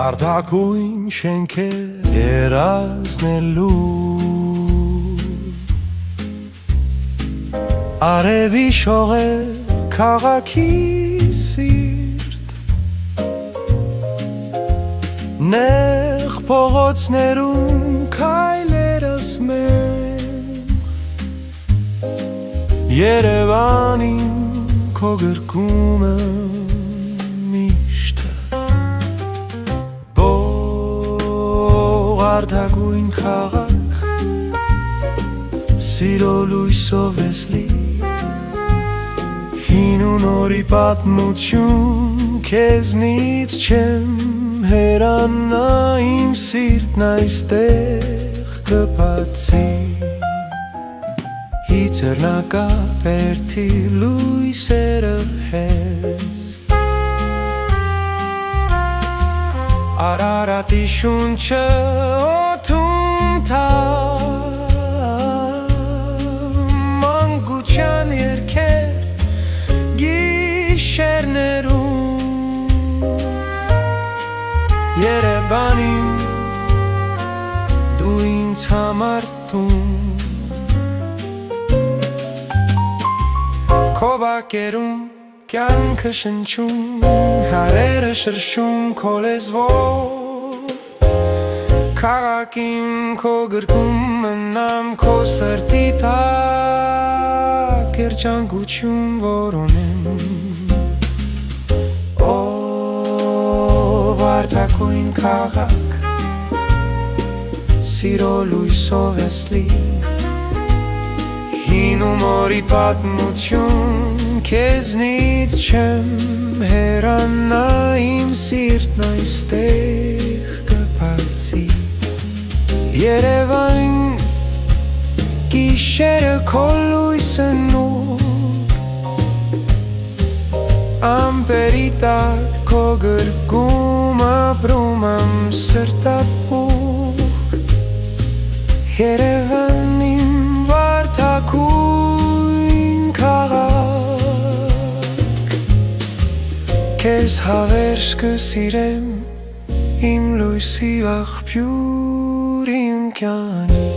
Արտակույն շենքեր երազնելու Արևի շողեր քաղաքի սիրտ Նեղ փողոցներում քայլերս մեմ Երևանին քո գրկումը Արտակույն քաղաք Սիրո լույսով ես լի Հին ու նորի պատմություն Քեզնից չեմ հերանա Իմ սիրտն այստեղ կբացի Հիցերնակապերթի լույսերը հեզ Արարատի շունչը օդում Մանկության երգեր գիշերներում Երևանին դու ինձ համար տուն Քո բակերում կյանքը շնչում Հարերը շրշում քո լեզվով Քաղաքին քո գրկում մնամ քո սրտի տակ Երջանկություն որոնեմ Ով արտակույն քաղաք Սիրո լույսով ես լի Հին ու նորի պատմություն Քեզնից չեմ հերանա Իմ սիրտն այստեղ կբացի Երևանին գիշերը քո լույսը նոր Ամպերի տակ քո գրկում ապրում եմ սրտապուր Երևանին վարդակույն քաղաք Քեզ հավերժ կսիրեմ Իմ լույսի աղբյուր իմ կյանքի